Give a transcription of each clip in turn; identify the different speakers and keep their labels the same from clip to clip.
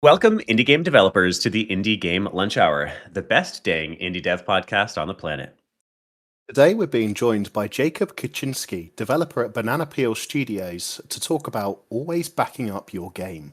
Speaker 1: Welcome, indie game developers, to the Indie Game Lunch Hour, the best dang indie dev podcast on the planet.
Speaker 2: Today we're being joined by Jacob Kuchinsky, developer at Banana Peel Studios, to talk about always backing up your game.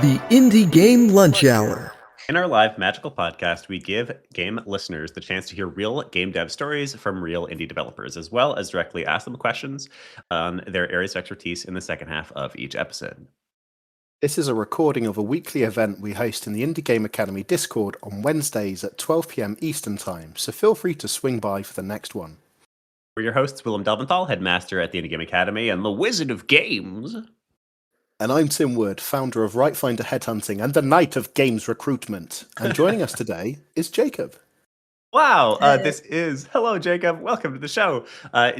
Speaker 3: The Indie Game Lunch Hour.
Speaker 1: In our live magical podcast, we give game listeners the chance to hear real game dev stories from real indie developers, as well as directly ask them questions on their areas of expertise in the second half of each episode.
Speaker 2: This is a recording of a weekly event we host in the Indie Game Academy Discord on Wednesdays at 12 p.m. Eastern Time, so feel free to swing by for the next one.
Speaker 1: We're your hosts, Willem Delventhal, headmaster at the Indie Game Academy, and the Wizard of Games.
Speaker 2: And I'm Tim Wood, founder of Rightfinder Headhunting and the Knight of Games Recruitment. And joining us today is Jacob.
Speaker 1: Wow, hello, Jacob. Welcome to the show.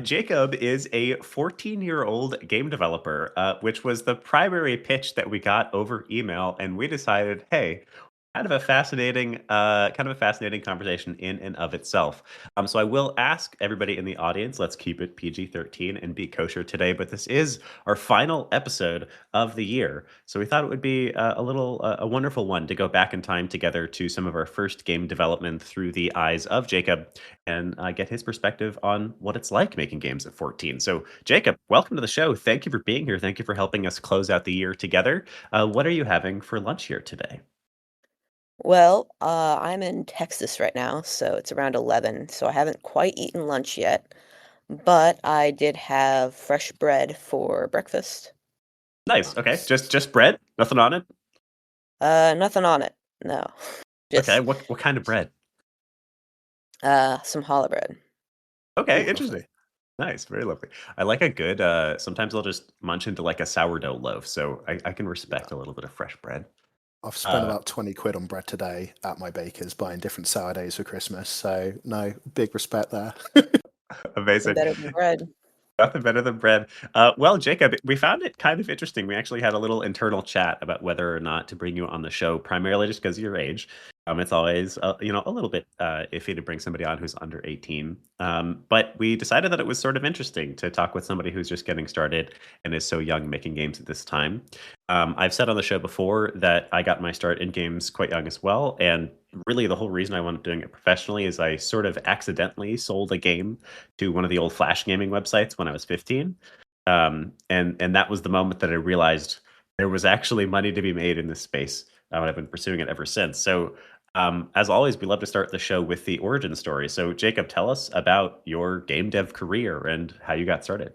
Speaker 1: Jacob is a 14-year-old game developer, which was the primary pitch that we got over email. And we decided, hey, kind of a fascinating conversation in and of itself. So I will ask everybody in the audience, let's keep it PG-13 and be kosher today. But this is our final episode of the year, so we thought it would be a wonderful one to go back in time together to some of our first game development through the eyes of Jacob and get his perspective on what it's like making games at 14. So Jacob, welcome to the show. Thank you for being here. Thank you for helping us close out the year together. What are you having for lunch here today?
Speaker 4: Well, I'm in Texas right now, so it's around 11, so I haven't quite eaten lunch yet, but I did have fresh bread for breakfast.
Speaker 1: Nice. Okay. Just bread? Nothing on it?
Speaker 4: Nothing on it. No.
Speaker 1: Okay. What kind of bread?
Speaker 4: Some challah bread.
Speaker 1: Okay, interesting. Nice, very lovely. I like a good sometimes I'll just munch into like a sourdough loaf, so I can respect a little bit of fresh bread.
Speaker 2: I've spent about 20 quid on bread today at my baker's buying different sourdoughs for Christmas, so no, big respect there.
Speaker 1: Amazing.
Speaker 4: Better than bread.
Speaker 1: Nothing better than bread. Well, Jacob, we found it kind of interesting. We actually had a little internal chat about whether or not to bring you on the show, primarily just because of your age. It's always, a little bit iffy to bring somebody on who's under 18. But we decided that it was sort of interesting to talk with somebody who's just getting started and is so young making games at this time. I've said on the show before that I got my start in games quite young as well. And really the whole reason I wanted doing it professionally is I sort of accidentally sold a game to one of the old Flash gaming websites when I was 15. And that was the moment that I realized there was actually money to be made in this space. And I've been pursuing it ever since. So as always, we love to start the show with the origin story. So Jacob, tell us about your game dev career and how you got started.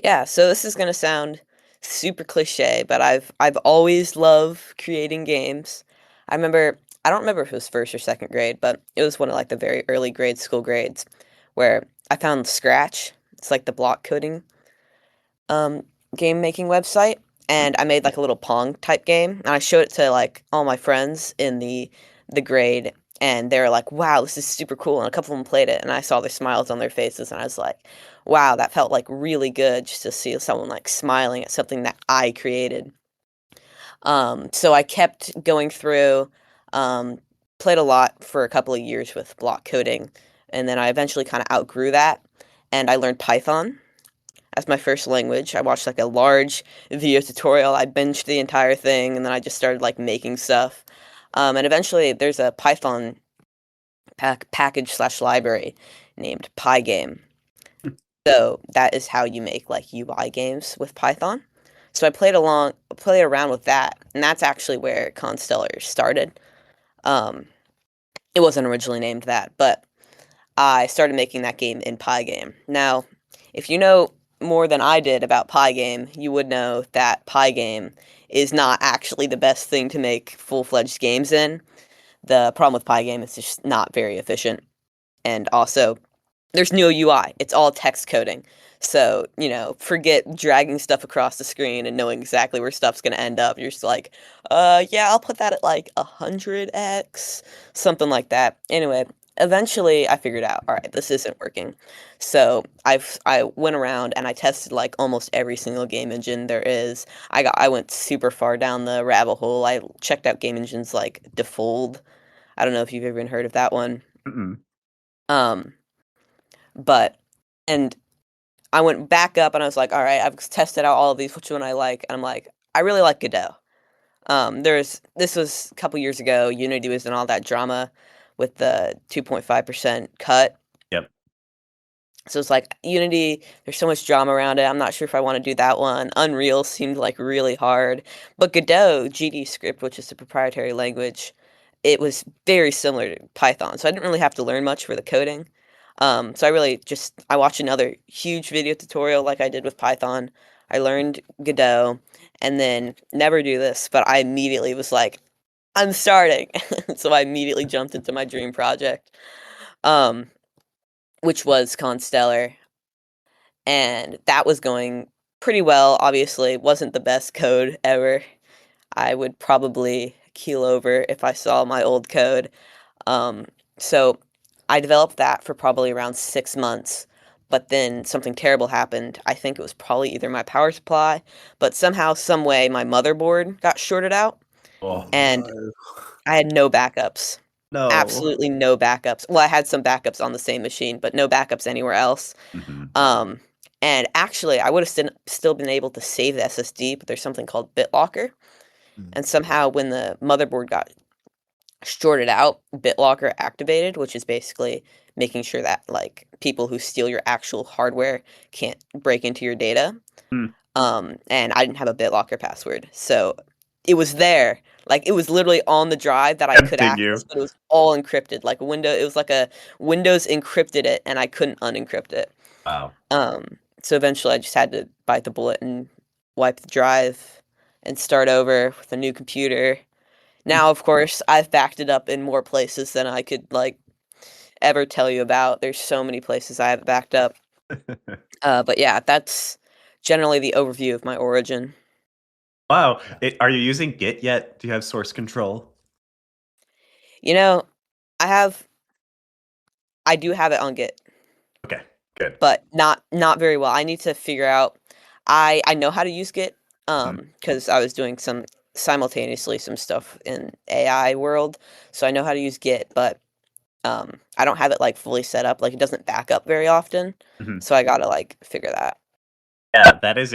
Speaker 4: Yeah, so this is gonna sound super cliche, but I've always loved creating games. I don't remember if it was first or second grade, but it was one of like the very early grade school grades where I found Scratch. It's like the block coding game making website, and I made like a little Pong type game, and I showed it to like all my friends in the grade, and they were like, "Wow, this is super cool!" And a couple of them played it, and I saw their smiles on their faces, and I was like, "Wow, that felt like really good just to see someone like smiling at something that I created." So I kept going through, played a lot for a couple of years with block coding, and then I eventually kind of outgrew that, and I learned Python as my first language. I watched like a large video tutorial. I binged the entire thing, and then I just started like making stuff. And eventually, there's a Python package slash library named Pygame. So that is how you make like UI games with Python. So I played around with that, and that's actually where Constellar started. It wasn't originally named that, but I started making that game in Pygame. Now, if you know more than I did about Pygame, you would know that Pygame is not actually the best thing to make full-fledged games in. The problem with Pygame is just not very efficient. And also, there's no UI. It's all text coding. So, forget dragging stuff across the screen and knowing exactly where stuff's going to end up. You're just like, yeah, I'll put that at like 100x, something like that. Anyway, eventually I figured out, all right, this isn't working. So I went around and I tested like almost every single game engine there is. I went super far down the rabbit hole. I checked out game engines like Defold. I don't know if you've ever heard of that one.
Speaker 1: Mm-mm.
Speaker 4: Um, but and I went back up and I was like, all right, I've tested out all of these. Which one I like? And I'm like, I really like Godot. This was a couple years ago. Unity was in all that drama with the 2.5% cut.
Speaker 1: Yep.
Speaker 4: So it's like Unity, there's so much drama around it. I'm not sure if I want to do that one. Unreal seemed like really hard. But Godot, GD script, which is the proprietary language, it was very similar to Python. So I didn't really have to learn much for the coding. So I watched another huge video tutorial like I did with Python. I learned Godot and then never do this, but I immediately was like, I'm starting. So I immediately jumped into my dream project. Um, which was Constellar, and that was going pretty well. Obviously, it wasn't the best code ever. I would probably keel over if I saw my old code. So I developed that for probably around 6 months, but then something terrible happened. I think it was probably either my power supply, but somehow, some way, my motherboard got shorted out,
Speaker 1: Oh,
Speaker 4: and I had no backups.
Speaker 1: no.
Speaker 4: Absolutely no backups. Well, I had some backups on the same machine, but no backups anywhere else.
Speaker 1: Mhm.
Speaker 4: Um, and actually, I would have still been able to save the SSD, but there's something called BitLocker.
Speaker 2: Mm.
Speaker 4: And somehow, when the motherboard got shorted out, BitLocker activated, which is basically making sure that like people who steal your actual hardware can't break into your data.
Speaker 1: Hmm.
Speaker 4: And I didn't have a BitLocker password, so it was there. Like it was literally on the drive that I could
Speaker 1: Tempting
Speaker 4: access,
Speaker 1: you.
Speaker 4: but it was all encrypted. Like it was like a Windows encrypted it, and I couldn't unencrypt it.
Speaker 1: Wow.
Speaker 4: So eventually I just had to bite the bullet and wipe the drive and start over with a new computer. Now, of course, I've backed it up in more places than I could like ever tell you about. There's so many places I have it backed up. But yeah, that's generally the overview of my origin.
Speaker 1: Wow. Are you using Git yet? Do you have source control?
Speaker 4: You know, I have I do have it on Git,
Speaker 1: Okay, good.
Speaker 4: but not very well. I need to figure out I know how to use Git
Speaker 1: Mhm.
Speaker 4: because I was doing some simultaneously some stuff in AI world, so I know how to use Git, but I don't have it like fully set up. Like it doesn't back up very often,
Speaker 1: Mhm.
Speaker 4: so I gotta like figure that.
Speaker 1: Yeah, that is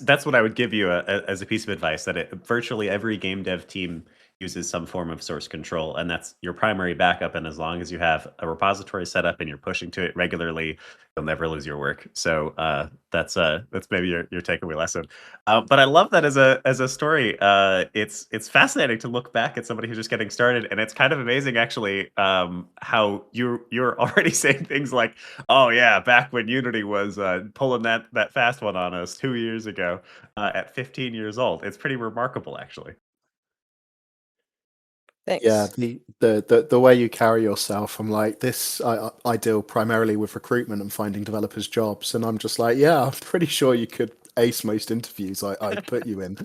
Speaker 1: that's what I would give you as a piece of advice that virtually every game dev team uses some form of source control, and that's your primary backup. And as long as you have a repository set up and you're pushing to it regularly, you'll never lose your work. So that's maybe your takeaway lesson. But I love that as a story. It's fascinating to look back at somebody who's just getting started, and it's kind of amazing actually how you're already saying things like, oh yeah, back when Unity was pulling that fast one on us 2 years ago at 15 years old. It's pretty remarkable, actually.
Speaker 2: Yeah,
Speaker 4: Thanks.
Speaker 2: the way you carry yourself, I'm like this. I deal primarily with recruitment and finding developers jobs, and I'm just like, yeah, I'm pretty sure you could ace most interviews I'd put you in.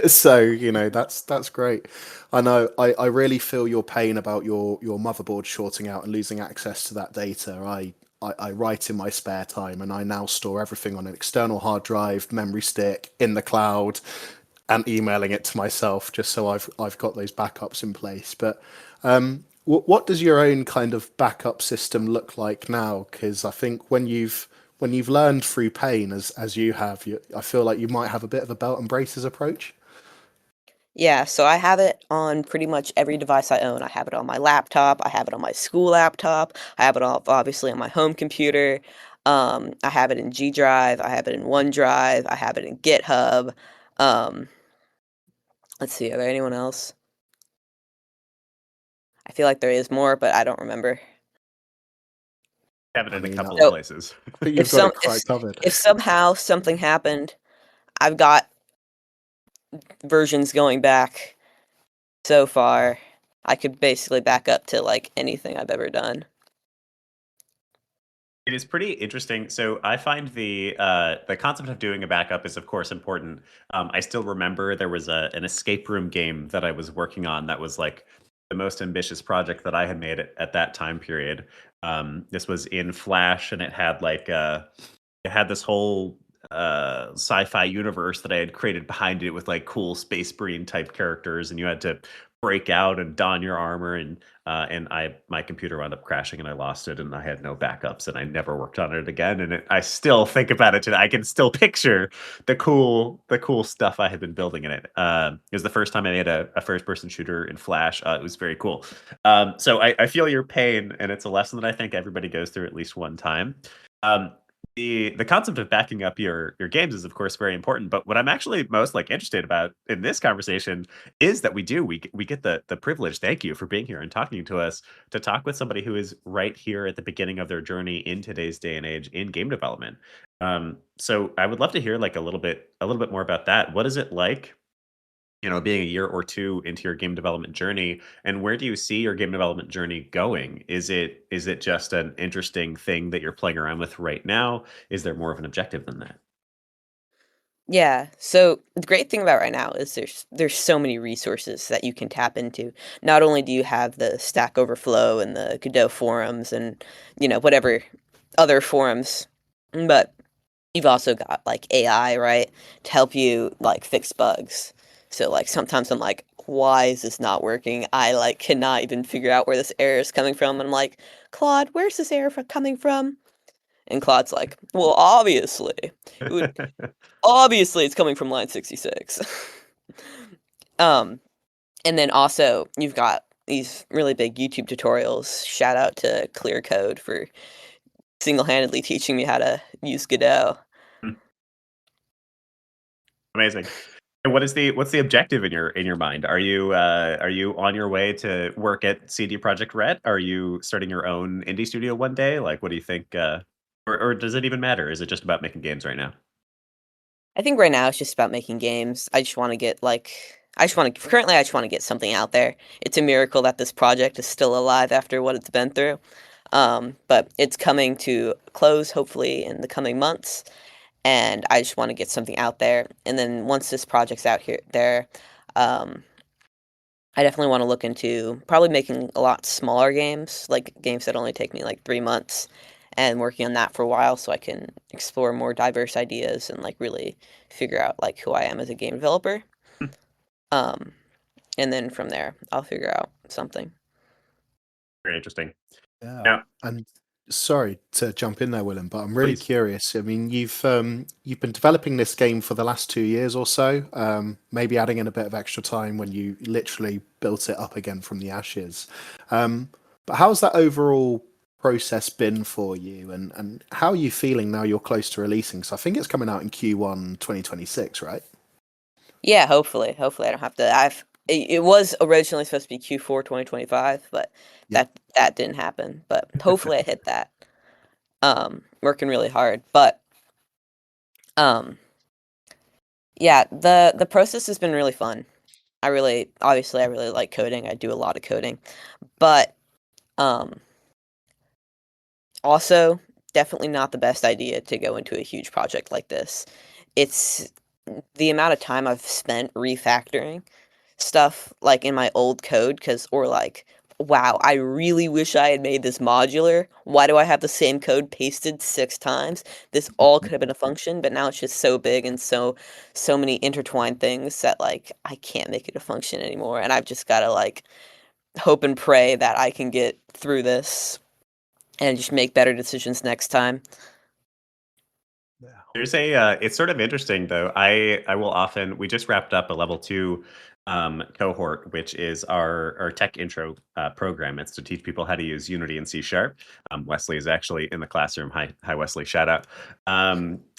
Speaker 2: So that's great. I know I really feel your pain about your motherboard shorting out and losing access to that data. I write in my spare time, and I now store everything on an external hard drive, memory stick, in the cloud, and emailing it to myself just so I've got those backups in place. But what does your own kind of backup system look like now? Because I think when you've learned through pain as you have, I feel like you might have a bit of a belt and braces approach.
Speaker 4: Yeah, so I have it on pretty much every device I own. I have it on my laptop, I have it on my school laptop, I have it obviously on my home computer. I have it in G Drive, I have it in OneDrive, I have it in GitHub. Um, let's see, are there anyone else? I feel like there is more, but I don't remember.
Speaker 1: Have it
Speaker 2: I
Speaker 1: in a
Speaker 2: mean,
Speaker 1: couple of
Speaker 4: So
Speaker 1: places.
Speaker 2: I think
Speaker 4: if
Speaker 2: you've got
Speaker 4: some
Speaker 2: it quite covered.
Speaker 4: if somehow something happened, I've got versions going back so far. I could basically back up to like anything I've ever done.
Speaker 1: It is pretty interesting. So I find the concept of doing a backup is of course important. I still remember there was an escape room game that I was working on that was like the most ambitious project that I had made at that time period. This was in Flash, and it had this whole sci-fi universe that I had created behind it with like cool space marine type characters, and you had to break out and don your armor, and my computer wound up crashing and I lost it and I had no backups and I never worked on it again, and I still think about it today. I can still picture the cool stuff I had been building in it. It was the first time I made a first person shooter in Flash. It was very cool. So I feel your pain, and it's a lesson that I think everybody goes through at least one time. Um, the concept of backing up your games is of course very important, but what I'm actually most like interested about in this conversation is that we get the privilege. Thank you for being here and talking to us, to talk with somebody who is right here at the beginning of their journey in today's day and age in game development. So I would love to hear like a little bit more about that. What is it like, being a year or two into your game development journey, and where do you see your game development journey going? Is it just an interesting thing that you're playing around with right now? Is there more of an objective than that?
Speaker 4: Yeah. So the great thing about right now is there's so many resources that you can tap into. Not only do you have the Stack Overflow and the Godot forums and whatever other forums, but you've also got like AI, right, to help you like fix bugs. So like sometimes I'm like, why is this not working? I like cannot even figure out where this error is coming from. And I'm like, Claude, where's this error coming from? And Claude's like, well, it would obviously it's coming from line 66. um, and then also you've got these really big YouTube tutorials. Shout out to Clear Code for single-handedly teaching me how to use Godot.
Speaker 1: Amazing. And what's the objective in your mind? Are you on your way to work at CD Projekt Red? Are you starting your own indie studio one day? Like, what do you think? Or does it even matter? Is it just about making games right now?
Speaker 4: I think right now it's just about making games. I just want to get like currently I just want to get something out there. It's a miracle that this project is still alive after what it's been through. But it's coming to close hopefully in the coming months, and I just want to get something out there. And then once this project's out here there, um, I definitely want to look into probably making a lot smaller games, like games that only take me like 3 months, and working on that for a while so I can explore more diverse ideas and like really figure out like who I am as a game developer.
Speaker 1: Hmm,
Speaker 4: Um, and then from there, I'll figure out something.
Speaker 1: very interesting.
Speaker 2: Yeah.
Speaker 1: Now,
Speaker 2: And sorry to jump in there, Willem, but I'm really
Speaker 1: please.
Speaker 2: curious. I mean, you've been developing this game for the last 2 years or so, maybe adding in a bit of extra time when you literally built it up again from the ashes. But how's that overall process been for you, and how are you feeling now you're close to releasing? So I think it's coming out in Q1 2026, right?
Speaker 4: Yeah, hopefully I don't have to. It was originally supposed to be Q4 2025, but
Speaker 2: Yeah.
Speaker 4: that didn't happen. But hopefully I hit that. Working really hard, but um yeah, the process has been really fun. I really like coding. I do a lot of coding. But um also definitely not the best idea to go into a huge project like this. It's the amount of time I've spent refactoring stuff like in my old code or like, wow, I really wish I had made this modular. Why do I have the same code pasted 6 times? This all could have been a function, but now it's just so big and so many intertwined things that like I can't make it a function anymore, and I've just got to like hope and pray that I can get through this and just make better decisions next time.
Speaker 2: Yeah.
Speaker 1: It's sort of interesting though. I will often we just wrapped up a level two cohort, which is our tech intro program. It's to teach people how to use Unity and C Sharp. Wesley is actually in the classroom. Hi Wesley, shout out.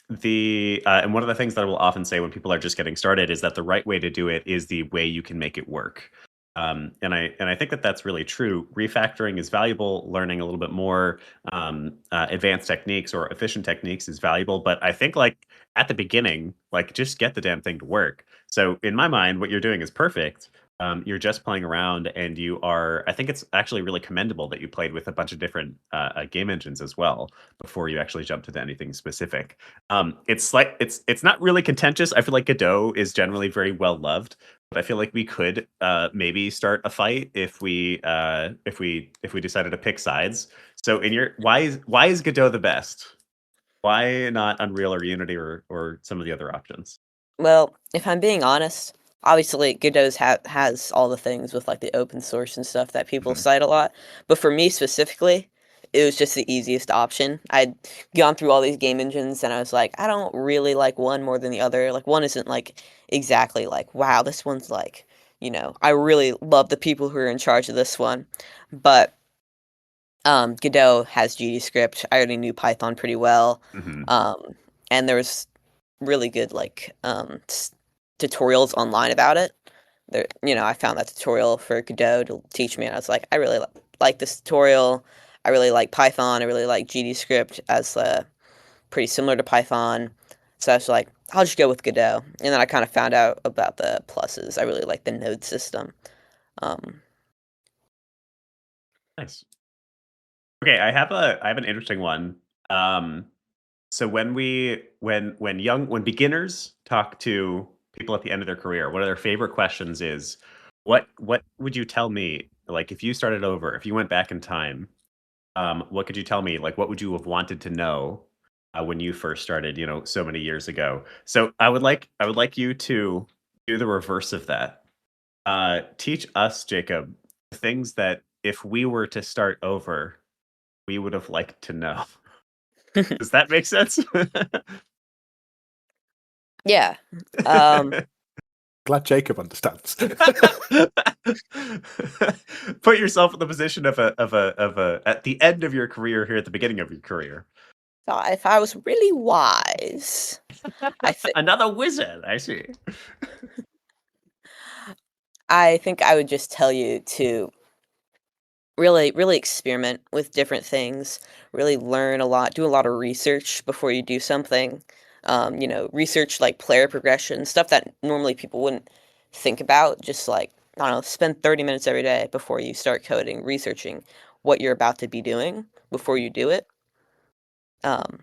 Speaker 1: The and one of the things that I will often say when people are just getting started is that the right way to do it is the way you can make it work. And I think that that's really true. Refactoring is valuable. Learning a little bit more advanced techniques or efficient techniques is valuable. But I think like at the beginning, like just get the damn thing to work. So in my mind, what you're doing is perfect. You're just playing around, and you are. I think it's actually really commendable that you played with a bunch of different game engines as well before you actually jump to anything specific. It's not really contentious. I feel like Godot is generally very well loved, but I feel like we could maybe start a fight if we decided to pick sides. So in your why is Godot the best? Why not Unreal or Unity or some of the other options?
Speaker 4: Well, if I'm being honest, Obviously, Godot's has all the things with, like, the open source and stuff that people
Speaker 1: Mhm.
Speaker 4: cite a lot, but for me specifically, it was just the easiest option. I'd gone through all these game engines, and I was like, "I don't really like one more than the other." Like, one isn't, like, exactly like, "Wow, this one's like," I really love the people who are in charge of this one. But, Godot has GDScript. I already knew Python pretty well,
Speaker 1: Mhm.
Speaker 4: um, and there was really good, like, tutorials online about it. I found that tutorial for Godot to teach me, and I was like, I really like this tutorial. I really like Python. I really like GDScript as pretty similar to Python. So I was like, I'll just go with Godot. And then I kind of found out about the pluses. I really like the node system. Um,
Speaker 1: Nice. Okay, I have an interesting one. Um, so when beginners talk to people at the end of their career, one of their favorite questions is, what would you tell me, like, if you started over, if you went back in time, what could you tell me? Like, what would you have wanted to know when you first started, so many years ago? So I would like you to do the reverse of that. Teach us, Jacob, things that if we were to start over, we would have liked to know. Does that make sense?
Speaker 4: yeah. Um,
Speaker 2: Glad Jacob understands.
Speaker 1: Put yourself in the position of a at the end of your career here at the beginning of your career.
Speaker 4: if I was really wise, I think
Speaker 1: Another wizard, I see.
Speaker 4: I think I would just tell you to really, really experiment with different things, really learn a lot, do a lot of research before you do something. Research like player progression, stuff that normally people wouldn't think about. Just like, I don't know, spend 30 minutes every day before you start coding, researching what you're about to be doing before you do it. Um,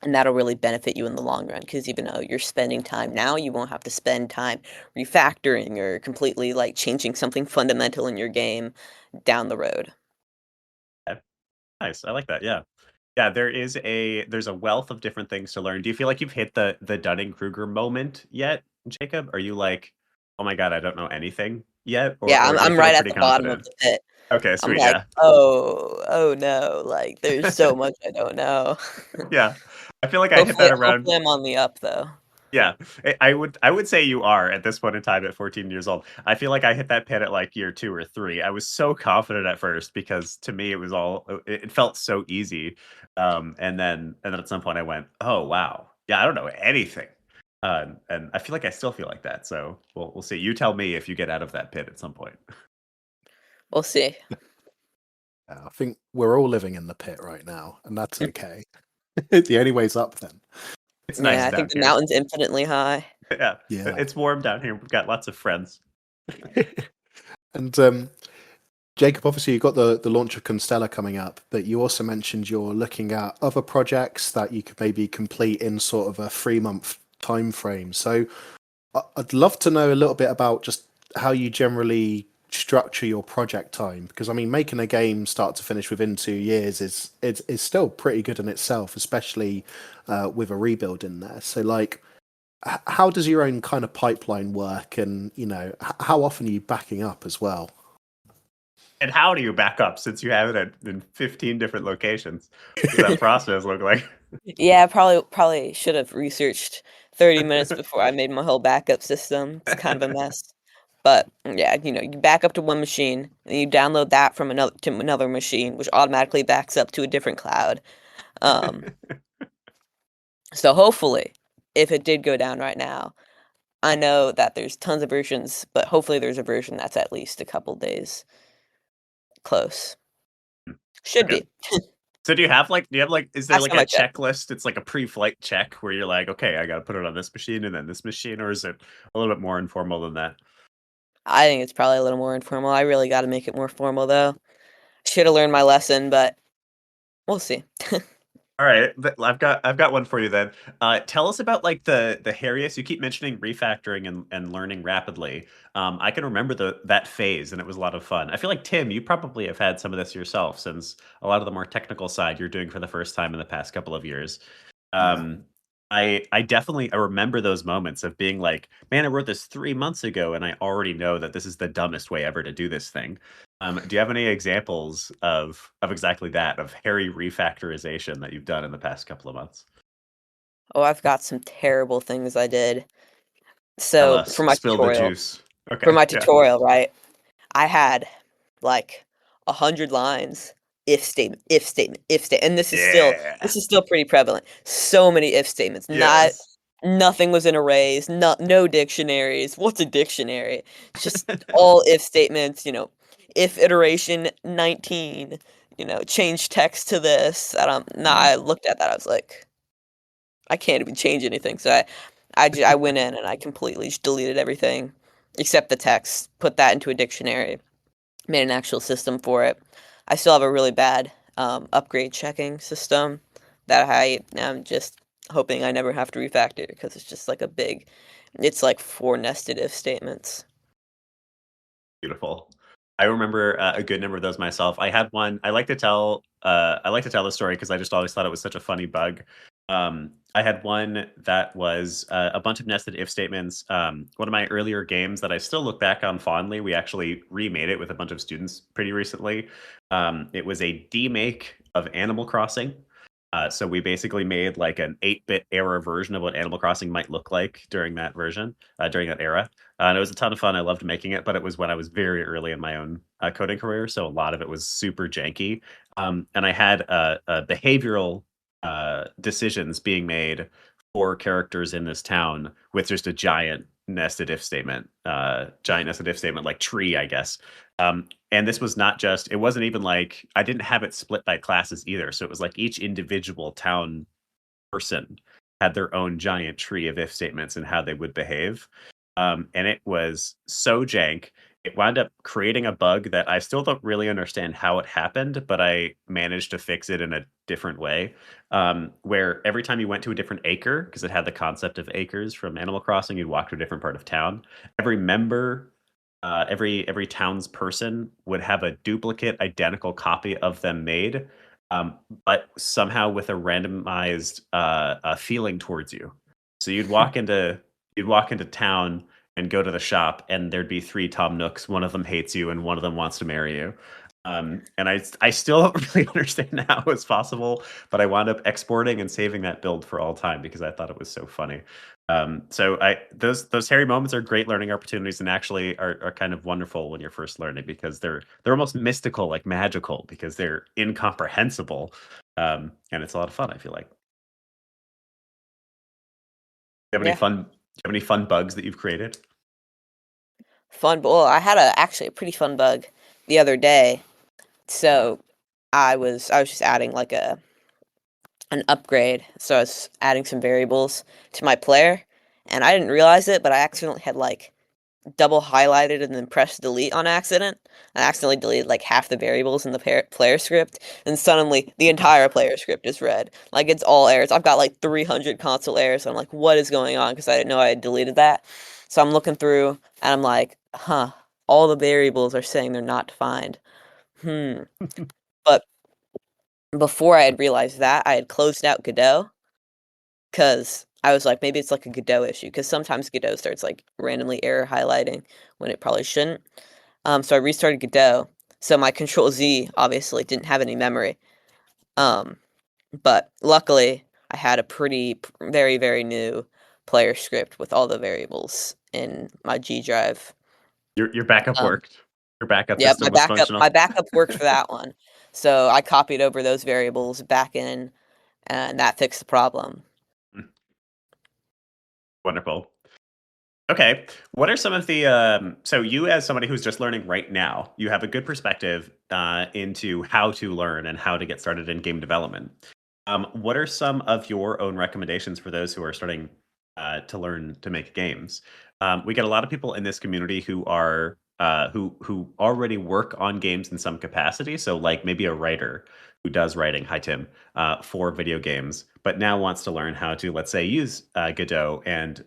Speaker 4: and that'll really benefit you in the long run because even though you're spending time now, you won't have to spend time refactoring or completely like changing something fundamental in your game down the road.
Speaker 1: Okay, nice. I like that. Yeah. Yeah, there's a wealth of different things to learn. Do you feel like you've hit the Dunning-Kruger moment yet, Jacob? Are you like, "Oh my god, I don't know anything yet?"
Speaker 4: Yeah,
Speaker 1: Or do you
Speaker 4: I'm
Speaker 1: feel
Speaker 4: right at
Speaker 1: pretty
Speaker 4: the bottom of
Speaker 1: confident?
Speaker 4: the pit.
Speaker 1: Okay,
Speaker 4: I'm
Speaker 1: sweet,
Speaker 4: like,
Speaker 1: yeah.
Speaker 4: "Oh, no, like, there's so much I don't know."
Speaker 1: Yeah. I feel like I hit
Speaker 4: Hopefully
Speaker 1: that around.
Speaker 4: hopefully I'm on the up, though.
Speaker 1: Yeah, I would say you are at this point in time at 14 years old. I feel like I hit that pit at, like, year 2 or 3. I was so confident at first because to me it was all it felt so easy, and then at some point I went, "Oh, wow. Yeah, I don't know anything." And I feel like I still feel like that, so we'll see. You tell me if you get out of that pit at some point.
Speaker 4: We'll see.
Speaker 2: I think we're all living in the pit right now, and that's okay. The only way's up then.
Speaker 1: It's nice
Speaker 4: Yeah, I think
Speaker 1: down
Speaker 4: the
Speaker 1: here.
Speaker 4: mountain's infinitely high.
Speaker 1: Yeah,
Speaker 2: Yeah.
Speaker 1: it's warm down here. We've got lots of friends.
Speaker 2: And Jacob, obviously you got the launch of Constellar coming up, but you also mentioned you're looking at other projects that you could maybe complete in sort of a 3-month time frame. So I'd love to know a little bit about just how you generally structure your project time, because I mean, making a game start to finish within 2 years is still pretty good in itself, especially with a rebuild in there. So like, how does your own kind of pipeline work, and how often are you backing up as well?
Speaker 1: And how do you back up since you have it in 15 different locations? What does that process look like?
Speaker 4: Yeah, probably should have researched 30 minutes before I made my whole backup system. It's kind of a mess. But, yeah, you back up to one machine, and you download that from another machine, which automatically backs up to a different cloud. Um, so hopefully, if it did go down right now, I know that there's tons of versions, but hopefully there's a version that's at least a couple days close. Should
Speaker 1: Okay.
Speaker 4: be.
Speaker 1: So do you have like is there
Speaker 4: Last
Speaker 1: like
Speaker 4: time
Speaker 1: a
Speaker 4: I checked.
Speaker 1: checklist? It's like a pre-flight check where you're like, okay, I gotta put it on this machine and then this machine, or is it a little bit more informal than that?
Speaker 4: I think it's probably a little more informal. I really gotta make it more formal, though. Should've learned my lesson, but we'll see.
Speaker 1: All right, I've got one for you then. Tell us about like the hairiest. You keep mentioning refactoring and learning rapidly. I can remember that phase, and it was a lot of fun. I feel like Tim, you probably have had some of this yourself, since a lot of the more technical side you're doing for the first time in the past couple of years.
Speaker 2: Yeah.
Speaker 1: Um, I definitely I remember those moments of being like, "Man, I wrote this 3 months ago, and I already know that this is the dumbest way ever to do this thing." Do you have any examples of exactly that, of hairy refactorization that you've done in the past couple of months?
Speaker 4: Oh, I've got some terrible things I did.
Speaker 1: Tell
Speaker 4: So
Speaker 1: us. Spill the juice.
Speaker 4: for
Speaker 1: Okay,
Speaker 4: my
Speaker 1: yeah.
Speaker 4: tutorial, right? I had like 100 lines. If statement, if statement, if statement, and
Speaker 1: Yeah.
Speaker 4: this is still pretty prevalent. So many if statements. Not
Speaker 1: Yes.
Speaker 4: nothing was in arrays. No dictionaries. What's a dictionary? It's just all if statements. If iteration 19. Change text to this.
Speaker 1: Mhm.
Speaker 4: I looked at that. I was like, I can't even change anything. So I went in and I completely just deleted everything except the text. Put that into a dictionary, made an actual system for it. I still have a really bad upgrade checking system that I am just hoping I never have to refactor because it's just like it's like four nested if statements.
Speaker 1: Beautiful. I remember a good number of those myself. I had one. I like to tell the story because I just always thought it was such a funny bug. I had one that was a bunch of nested if statements. One of my earlier games that I still look back on fondly. We actually remade it with a bunch of students pretty recently. It was a demake of Animal Crossing. So we basically made like an 8-bit era version of what Animal Crossing might look like during that version, during that era. And it was a ton of fun. I loved making it, but it was when I was very early in my own coding career, so a lot of it was super janky. And I had behavioral decisions being made for characters in this town with just a giant nested if statement like tree, I guess. And this was not just, it wasn't even like, I didn't have it split by classes either. So it was like each individual town person had their own giant tree of if statements and how they would behave. And it was so jank. It wound up creating a bug that I still don't really understand how it happened, but I managed to fix it in a different way. Where every time you went to a different acre, because it had the concept of acres from Animal Crossing, you'd walk to a different part of town. Every member, every town's person would have a duplicate, identical copy of them made, um, but somehow with a randomized feeling towards you. So you'd walk into town and go to the shop, and there'd be three Tom Nooks. One of them hates you, and one of them wants to marry you. And I still don't really understand how it was possible, but I wound up exporting and saving that build for all time because I thought it was so funny. So I those hairy moments are great learning opportunities and actually are kind of wonderful when you're first learning because they're almost mystical, like magical, because they're incomprehensible. And it's a lot of fun, I feel like.
Speaker 4: Yeah,
Speaker 1: Do you have any fun bugs that you've created?
Speaker 4: fun. Well, I had actually a pretty fun bug the other day. So I was just adding like an upgrade. So I was adding some variables to my player, and I didn't realize it, but I accidentally had like double highlighted and then pressed delete on accident. I accidentally deleted like half the variables in the player script, and suddenly the entire player script is red. Like it's all errors. I've got like 300 console errors. I'm like, what is going on? Because I didn't know I had deleted that. So I'm looking through and I'm like, huh, all the variables are saying they're not defined. Hmm. But before I had realized that, I had closed out Godot because I was like, maybe it's like a Godot issue. Because sometimes Godot starts like randomly error highlighting when it probably shouldn't. So I restarted Godot. So my Control Z obviously didn't have any memory. Um, but luckily, I had a very, very new player script with all the variables in my G drive.
Speaker 1: Your backup
Speaker 4: Um,
Speaker 1: worked. Your backup
Speaker 4: yeah,
Speaker 1: system was functional.
Speaker 4: my backup worked for that one. So I copied over those variables back in, and that fixed the problem.
Speaker 1: Wonderful. Okay. What are some of the so you as somebody who's just learning right now, you have a good perspective into how to learn and how to get started in game development. What are some of your own recommendations for those who are starting to learn to make games? We get a lot of people in this community who are who already work on games in some capacity. So like maybe a writer who does writing, hi Tim, for video games, but now wants to learn how to, let's say, use Godot and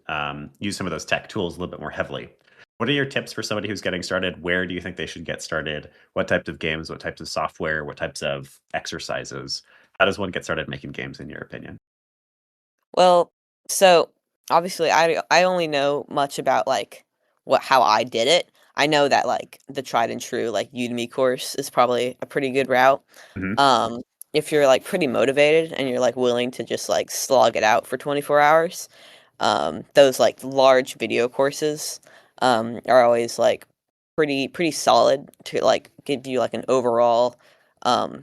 Speaker 1: use some of those tech tools a little bit more heavily. What are your tips for somebody who's getting started? Where do you think they should get started? What types of games? What types of software? What types of exercises? How does one get started making games, in your opinion?
Speaker 4: Well, So obviously, I only know much about like how I did it. I know that like the tried and true like Udemy course is probably a pretty good route.
Speaker 1: Mhm.
Speaker 4: Um, if you're like pretty motivated and you're like willing to just like slog it out for 24 hours, those like large video courses are always like pretty solid to like give you like an overall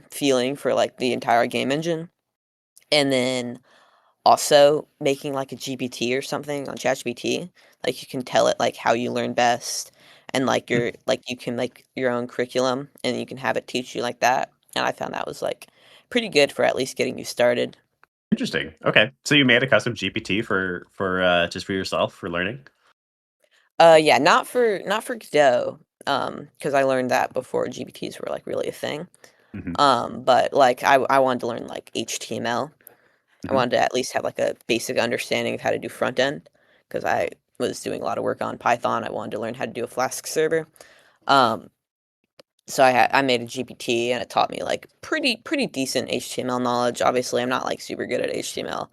Speaker 4: feeling for like the entire game engine. And then also making like a GPT or something on ChatGPT, like you can tell it like how you learn best and like
Speaker 1: Hmm.
Speaker 4: your like you can make your own curriculum and you can have it teach you like that. And I found that was like pretty good for at least getting you started.
Speaker 1: Interesting. Okay. So you made a custom GPT for just for yourself for learning?
Speaker 4: Yeah, not for Godot, because I learned that before GPTs were like really a thing.
Speaker 1: Mhm.
Speaker 4: But like I wanted to learn like HTML. I
Speaker 1: Mhm.
Speaker 4: wanted to at least have like a basic understanding of how to do front end because I was doing a lot of work on Python. I wanted to learn how to do a Flask server. Um, so I made a GPT and it taught me like pretty decent HTML knowledge. Obviously, I'm not like super good at HTML,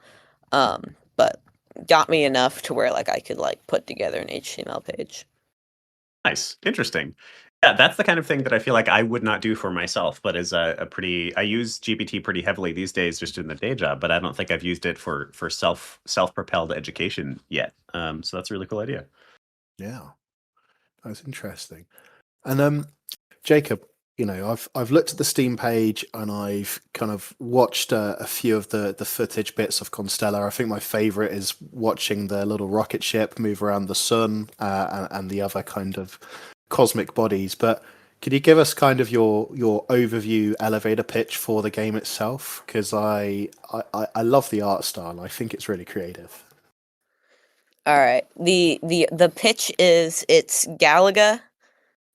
Speaker 4: but got me enough to where like I could like put together an HTML page.
Speaker 1: Nice. Interesting. Yeah, that's the kind of thing that I feel like I would not do for myself, but is a pretty I use GPT pretty heavily these days just in the day job, but I don't think I've used it for self-propelled education yet. So that's a really cool idea.
Speaker 2: Yeah, that's interesting. And Jacob, I've looked at the Steam page and I've kind of watched a few of the footage bits of Constellar. I think my favorite is watching the little rocket ship move around the sun and the other kind of cosmic bodies. But could you give us kind of your overview elevator pitch for the game itself? Because I love the art style. I think it's really creative.
Speaker 4: All right. The pitch is it's Galaga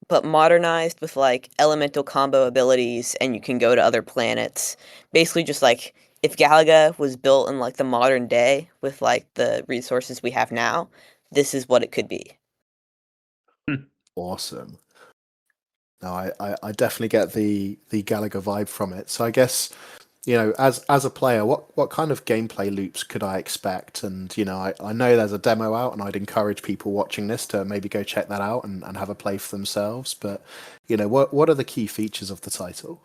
Speaker 4: but modernized with like elemental combo abilities and you can go to other planets. Basically just like if Galaga was built in like the modern day with like the resources we have now, this is what it could be.
Speaker 1: Hmm.
Speaker 2: Awesome. No, I definitely get the Galaga vibe from it. So I guess as a player, what kind of gameplay loops could I expect? And I know there's a demo out, and I'd encourage people watching this to maybe go check that out and have a play for themselves. But what are the key features of the title?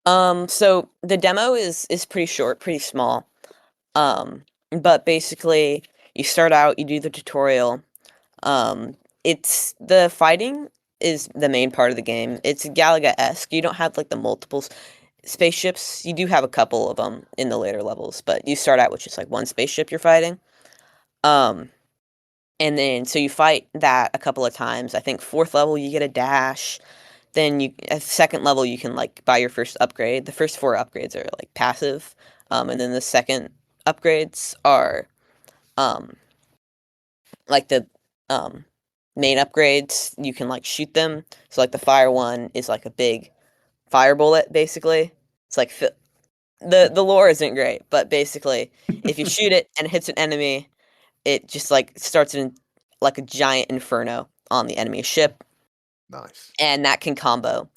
Speaker 4: So the demo is pretty short, pretty small. Um but basically you start out, you do the tutorial. Um it's the fighting is the main part of the game. It's Galaga-esque. You don't have like the multiples spaceships. You do have a couple of them in the later levels, but you start out with just like one spaceship you're fighting. Um, and then so you fight that a couple of times. I think fourth level you get a dash. Then you at second level you can like buy your first upgrade. The first four upgrades are like passive, and then the second upgrades are um like the um main upgrades. You can like shoot them. So like the fire one is like a big fire bullet basically. It's like the lore isn't great, but basically, if you shoot it and it hits an enemy, it just like starts in like a giant inferno on the enemy ship,
Speaker 2: Nice.
Speaker 4: and that can combo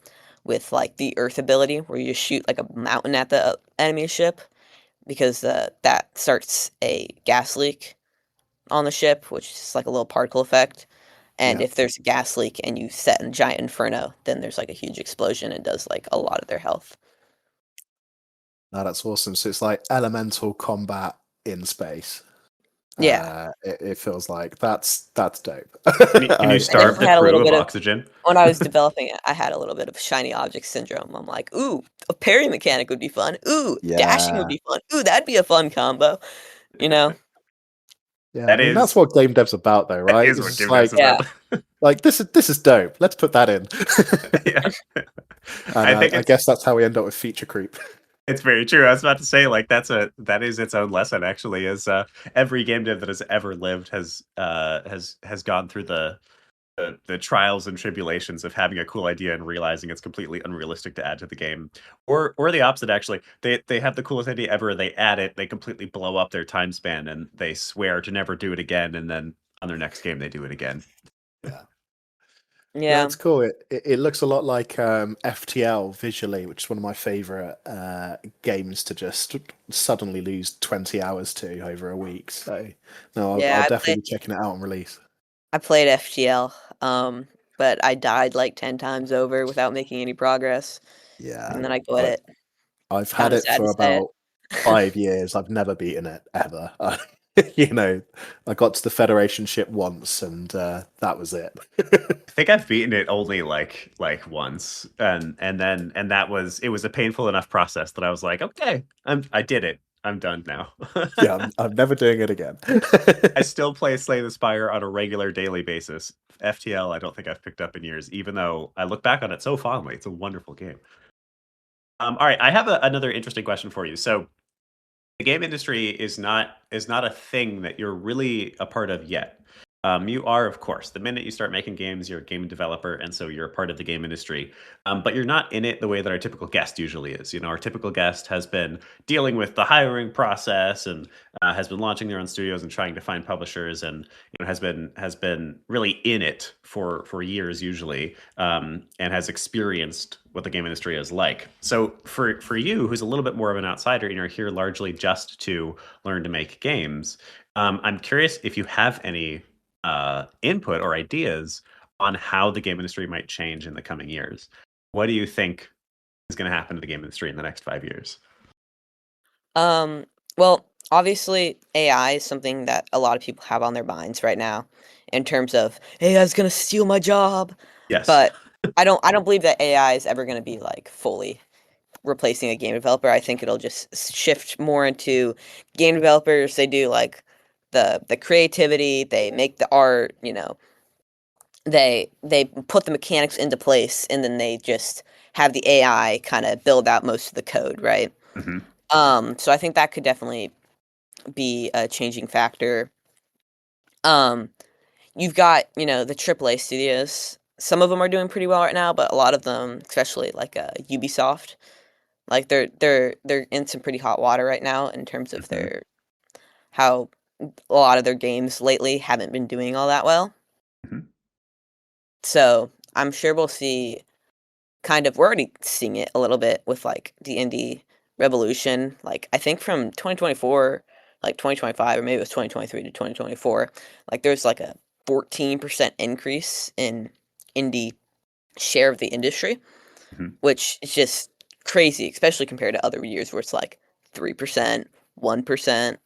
Speaker 4: with like the Earth ability, where you just shoot like a mountain at the enemy ship, because that starts a gas leak on the ship, which is like a little particle effect. And
Speaker 2: Yeah.
Speaker 4: if there's a gas leak and you set a giant inferno, then there's like a huge explosion and does like a lot of their health.
Speaker 2: No, that's awesome. So it's like elemental combat in space.
Speaker 4: Yeah.
Speaker 2: It feels like that's dope.
Speaker 1: Can you
Speaker 4: I
Speaker 1: starve
Speaker 4: definitely
Speaker 1: the
Speaker 4: had a
Speaker 1: crew
Speaker 4: little
Speaker 1: of
Speaker 4: bit of
Speaker 1: oxygen?
Speaker 4: when I was developing it, I had a little bit of shiny object syndrome. I'm like, "Ooh, a parry mechanic would be fun. Ooh, dashing would
Speaker 2: Yeah.
Speaker 4: be fun. Ooh, that'd be a fun combo." You know?
Speaker 2: Yeah, I
Speaker 1: That
Speaker 2: mean that's
Speaker 1: is
Speaker 2: what game dev's about, though,
Speaker 1: that
Speaker 2: right?
Speaker 1: is
Speaker 2: It's
Speaker 1: what
Speaker 2: just
Speaker 1: Game Devs is
Speaker 4: Yeah.
Speaker 1: about.
Speaker 2: like this is dope. Let's put that in.
Speaker 1: Yeah.
Speaker 2: And
Speaker 1: I think
Speaker 2: I guess that's how we end up with feature creep.
Speaker 1: it's very true. I was about to say, like, that is its own lesson. Actually, is every game dev that has ever lived has gone through the trials and tribulations of having a cool idea and realizing it's completely unrealistic to add to the game, or the opposite. Actually, they have the coolest idea ever. They add it, they completely blow up their time span, and they swear to never do it again. And then on their next game, they do it again.
Speaker 2: Yeah. No,
Speaker 4: Yeah.
Speaker 2: it's cool. It looks a lot like FTL visually, which is one of my favorite games to just suddenly lose 20 hours to over a week. So, no, I'll
Speaker 4: Yeah,
Speaker 2: definitely be checking it out on release.
Speaker 4: I played FGL, but I died like 10 times over without making any progress,
Speaker 2: Yeah,
Speaker 4: and then I quit
Speaker 2: I,
Speaker 4: it.
Speaker 2: I've had
Speaker 4: Kinda
Speaker 2: it
Speaker 4: sad to
Speaker 2: for
Speaker 4: say it.
Speaker 2: about 5 years. I've never beaten it ever. You know, I got to the Federation ship once, and that was it.
Speaker 1: I think I've beaten it only like once, and that was it was a painful enough process that I was like, okay, I did it. I'm done now.
Speaker 2: Yeah, I'm never doing it again.
Speaker 1: I still play Slay the Spire on a regular daily basis. FTL, I don't think I've picked up in years, even though I look back on it so fondly. It's a wonderful game. All right, I have another interesting question for you. So, the game industry is not a thing that you're really a part of yet. You are, of course, the minute you start making games, you're a game developer, and so you're a part of the game industry. But you're not in it the way that our typical guest usually is. You know, our typical guest has been dealing with the hiring process and has been launching their own studios and trying to find publishers, and has been really in it for years usually, and has experienced what the game industry is like. So for you, who's a little bit more of an outsider, and you're here largely just to learn to make games, I'm curious if you have any input or ideas on how the game industry might change in the coming years. What do you think is going to happen to the game industry in the next 5 years?
Speaker 4: Um, well, obviously, AI is something that a lot of people have on their minds right now in terms of AI is gonna steal my job,
Speaker 1: Yes.
Speaker 4: but I don't believe that AI is ever gonna be like fully replacing a game developer. I think it'll just shift more into game developers. They do like the creativity, they make the art, they put the mechanics into place, and then they just have the AI kind of build out most of the code, right?
Speaker 1: Hmm.
Speaker 4: So I think that could definitely be a changing factor. Um, you've got, the AAA studios. Some of them are doing pretty well right now, but a lot of them, especially like Ubisoft, like they're in some pretty hot water right now in terms of
Speaker 1: Hmm.
Speaker 4: their how a lot of their games lately haven't been doing all that well.
Speaker 1: Hmm.
Speaker 4: So I'm sure we'll see we're already seeing it a little bit with like the indie revolution. Like I think from 2024, like 2025, or maybe it was 2023 to 2024, like there's like a 14% increase in indie share of the industry,
Speaker 1: Hmm.
Speaker 4: which is just crazy, especially compared to other years where it's like 3%, 1%.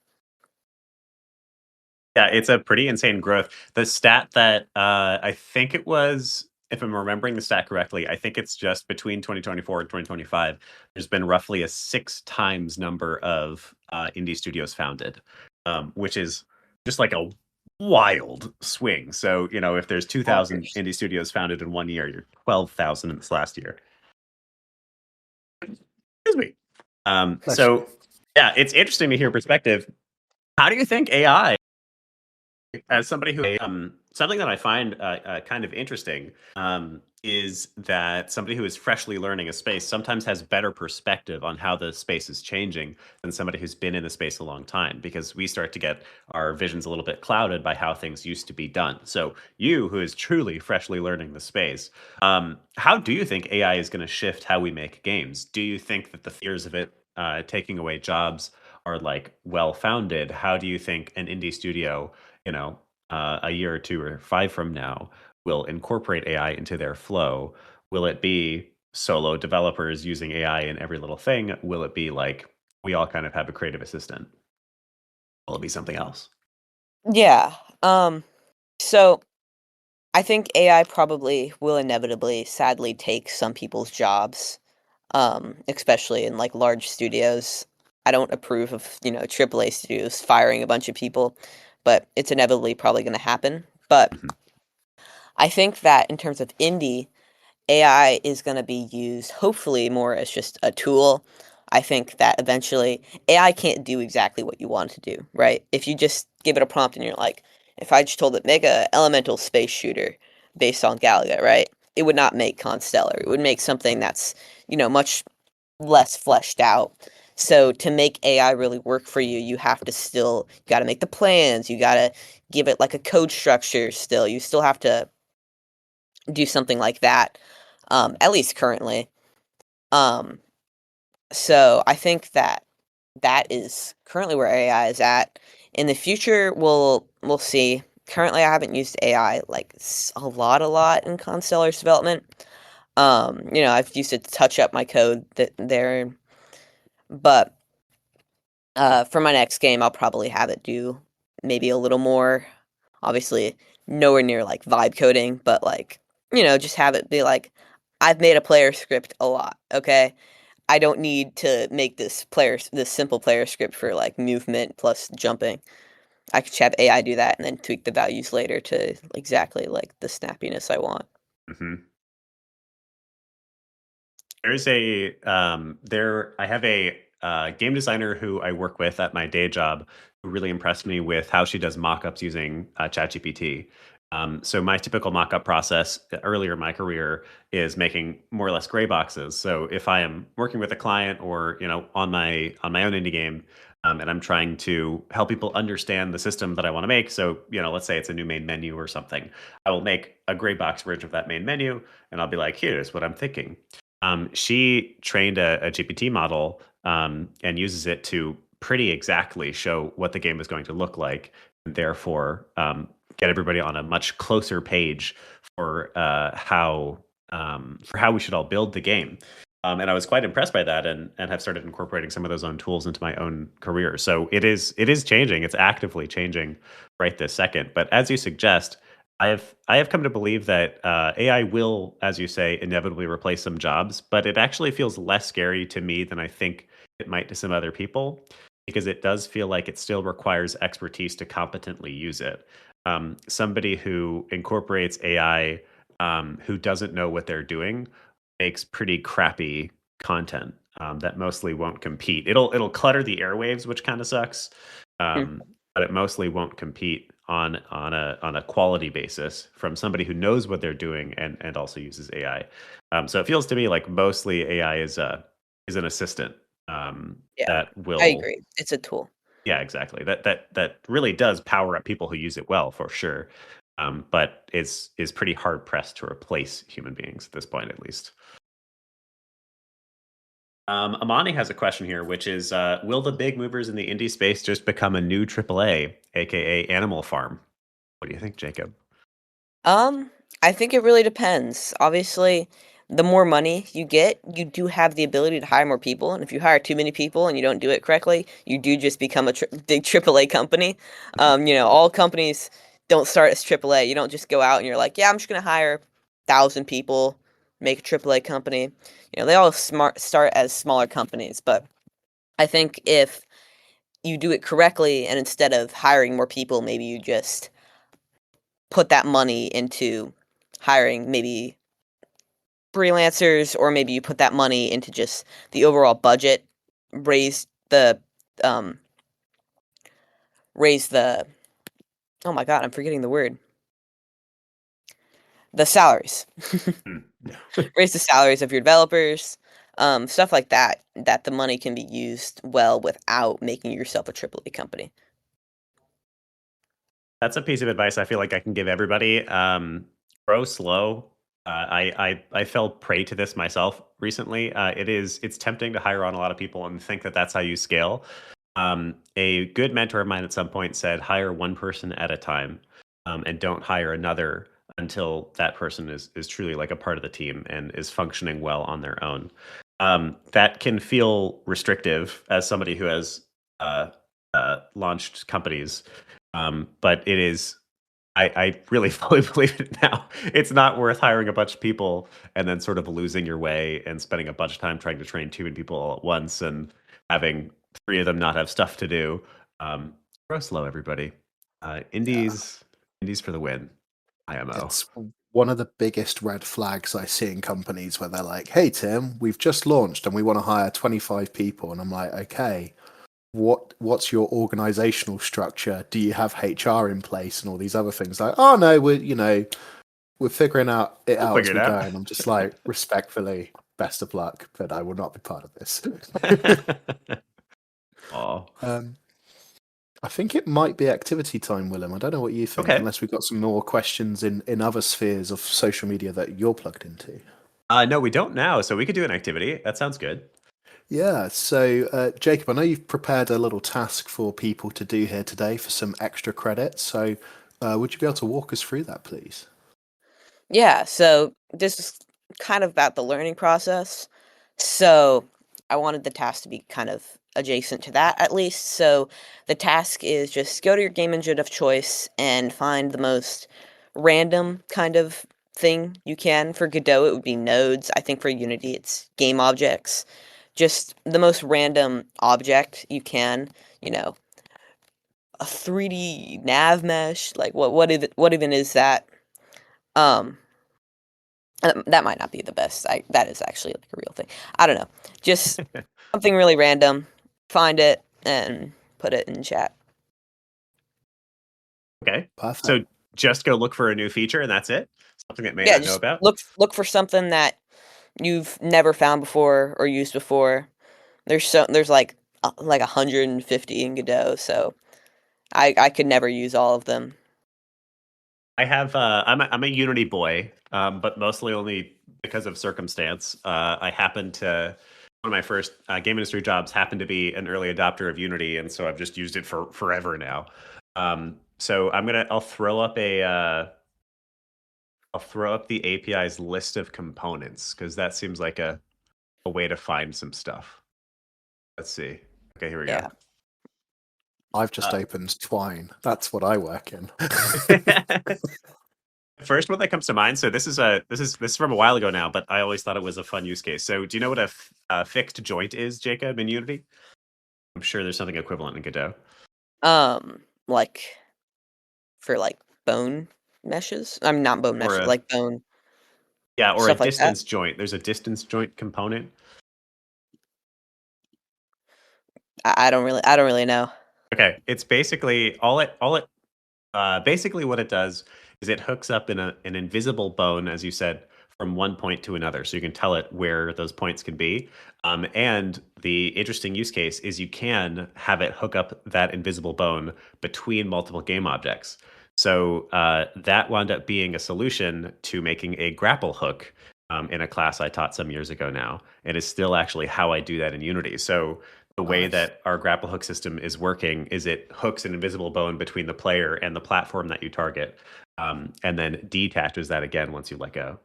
Speaker 1: Yeah, it's a pretty insane growth. The stat that I think it was, if I'm remembering the stat correctly, I think it's just between 2024 and 2025. There's been roughly a 6 times number of indie studios founded, which is just like a wild swing. So, if there's 2,000
Speaker 4: Bonkers.
Speaker 1: indie studios founded in one year, you're 12,000 in this last year. Excuse me.
Speaker 2: Bless you.
Speaker 1: So, yeah, it's interesting to hear perspective. How do you think AI, as somebody who something that I find kind of interesting, is that somebody who is freshly learning a space sometimes has better perspective on how the space is changing than somebody who's been in the space a long time, because we start to get our visions a little bit clouded by how things used to be done. So you, who is truly freshly learning the space, how do you think AI is going to shift how we make games? Do you think that the fears of it taking away jobs are like well founded? How do you think an indie studio, a year or two or five from now, will incorporate AI into their flow? Will it be solo developers using AI in every little thing? Will it be like we all kind of have a creative assistant? Will it be something else?
Speaker 4: Yeah. So I think AI probably will inevitably, sadly, take some people's jobs, especially in like large studios. I don't approve of, AAA studios firing a bunch of people, but it's inevitably probably going to happen. But
Speaker 1: Mhm.
Speaker 4: I think that in terms of indie, AI is going to be used hopefully more as just a tool. I think that eventually AI can't do exactly what you want it to do, right? If you just give it a prompt and you're like, if I just told it make a elemental space shooter based on Galaga, right? It would not make Constellar. It would make something that's, much less fleshed out. So to make AI really work for you, you have to still you got to make the plans, you got to give it like a code structure still. You still have to do something like that, at least currently. Um, so I think that that is currently where AI is at. In the future, we'll see. Currently, I haven't used AI like a lot in Constellar's development. I've used it to touch up my code there, but for my next game, I'll probably have it do maybe a little more. Obviously, nowhere near like vibe coding, but like, just have it be like, I've made a player script a lot, okay? I don't need to make this simple player script for like movement plus jumping. I could just have AI do that and then tweak the values later to exactly like the snappiness I want.
Speaker 1: Mhm. There's a there I have a game designer who I work with at my day job who really impressed me with how she does mock-ups using ChatGPT. So my typical mock-up process earlier in my career is making more or less gray boxes. So if I am working with a client or on my own indie game, and I'm trying to help people understand the system that I want to make. So let's say it's a new main menu or something, I will make a gray box version of that main menu, and I'll be like, here's what I'm thinking. She trained a GPT model and uses it to pretty exactly show what the game is going to look like, and therefore get everybody on a much closer page for how we should all build the game. And I was quite impressed by that, and have started incorporating some of those own tools into my own career. So it is changing. It's actively changing right this second. But as you suggest, I have come to believe that AI will, as you say, inevitably replace some jobs, but it actually feels less scary to me than I think it might to some other people, because it does feel like it still requires expertise to competently use it. Somebody who incorporates AI, who doesn't know what they're doing, makes pretty crappy content that mostly won't compete. It'll clutter the airwaves, which kind of sucks.
Speaker 4: Hmm.
Speaker 1: But it mostly won't compete on a quality basis from somebody who knows what they're doing and also uses AI. So it feels to me like mostly AI is an assistant
Speaker 4: Yeah,
Speaker 1: that
Speaker 4: I
Speaker 1: will,
Speaker 4: agree. It's a tool.
Speaker 1: yeah, exactly, that really does power up people who use it well, for sure. But is pretty hard pressed to replace human beings at this point, at least. Amani has a question here, which is, will the big movers in the indie space just become a new AAA, aka Animal Farm? What do you think, Jacob?
Speaker 4: Um, I think it really depends. Obviously, the more money you get, you do have the ability to hire more people, and if you hire too many people and you don't do it correctly, you do just become a big AAA company. All companies don't start as AAA. You don't just go out and you're like, yeah, I'm just gonna hire 1,000 people, make a AAA company. They all start as smaller companies, but I think if you do it correctly and instead of hiring more people, maybe you just put that money into hiring maybe freelancers, or maybe you put that money into just the overall budget, raise the um raise the oh my god, I'm forgetting the word. The salaries.
Speaker 1: Hmm.
Speaker 4: Raise the salaries of your developers, stuff like that the money can be used well without making yourself a AAA company.
Speaker 1: That's a piece of advice I feel like I can give everybody. Grow slow. I fell prey to this myself recently. It's tempting to hire on a lot of people and think that that's how you scale. A good mentor of mine at some point said, hire one person at a time, and don't hire another until that person is truly like a part of the team and is functioning well on their own. That can feel restrictive as somebody who has uh, launched companies, but it is. I really fully believe it now. It's not worth hiring a bunch of people and then sort of losing your way and spending a bunch of time trying to train too many people all at once and having three of them not have stuff to do. Grow slow, everybody.
Speaker 2: Yeah,
Speaker 1: Indies for the win. IMO.
Speaker 2: it's one of the biggest red flags I see in companies where they're like, "Hey Tim, we've just launched and we want to hire 25 people," and I'm like, "Okay, what's your organizational structure? Do you have HR in place and all these other things?" Like, "Oh no, we're figuring it
Speaker 1: We'll
Speaker 2: out
Speaker 1: figure
Speaker 2: as
Speaker 1: it
Speaker 2: we go,"
Speaker 1: out.
Speaker 2: and I'm just like, respectfully, best of luck, but I will not be part of this.
Speaker 1: Oh,
Speaker 2: um, I think it might be activity time, Willem. I don't know what you think,
Speaker 1: Okay.
Speaker 2: unless we've got some more questions in other spheres of social media that you're plugged into.
Speaker 1: No, we don't now, so we could do an activity. That sounds good.
Speaker 2: Yeah, so Jacob, I know you've prepared a little task for people to do here today for some extra credit. So would you be able to walk us through that, please?
Speaker 4: Yeah, so this is kind of about the learning process. So I wanted the task to be kind of adjacent to that at least. So the task is just go to your game engine of choice and find the most random kind of thing you can. For Godot, it would be nodes. I think for Unity, it's game objects. Just the most random object you can, you know, a 3D nav mesh. Like what even is that? Um, that might not be the best. That is actually like a real thing. I don't know. Just something really random. Find it and put it in chat.
Speaker 1: Okay.
Speaker 2: Perfect.
Speaker 1: So just go look for a new feature and that's it? Something that may
Speaker 4: Yeah,
Speaker 1: not know
Speaker 4: just
Speaker 1: about?
Speaker 4: look for something that you've never found before or used before. There's like 150 in Godot, so I could never use all of them.
Speaker 1: I have I'm a Unity boy, but mostly only because of circumstance. I happened to one of my first game industry jobs happened to be an early adopter of Unity, and so I've just used it for forever now. So I'll throw up the API's list of components because that seems like a way to find some stuff. Let's see. Okay, here we go.
Speaker 4: Yeah.
Speaker 2: I've just opened Twine. That's what I work in.
Speaker 1: First one that comes to mind. So this is from a while ago now, but I always thought it was a fun use case. So do you know what a fixed joint is, Jacob, in Unity? I'm sure there's something equivalent in Godot.
Speaker 4: Like for like bone meshes. I'm not bone
Speaker 1: Or
Speaker 4: meshes,
Speaker 1: a
Speaker 4: like bone
Speaker 1: or a
Speaker 4: stuff like that.
Speaker 1: distance joint. There's a distance joint component.
Speaker 4: I don't really know.
Speaker 1: Okay, it's basically basically what it does is it hooks up in an invisible bone, as you said, from one point to another, so you can tell it where those points can be. And the interesting use case is you can have it hook up that invisible bone between multiple game objects. So that wound up being a solution to making a grapple hook in a class I taught some years ago now, and is still actually how I do that in Unity. So the way
Speaker 2: Nice.
Speaker 1: that our grapple hook system is working is it hooks an invisible bone between the player and the platform that you target, and then detaches that again once you let go.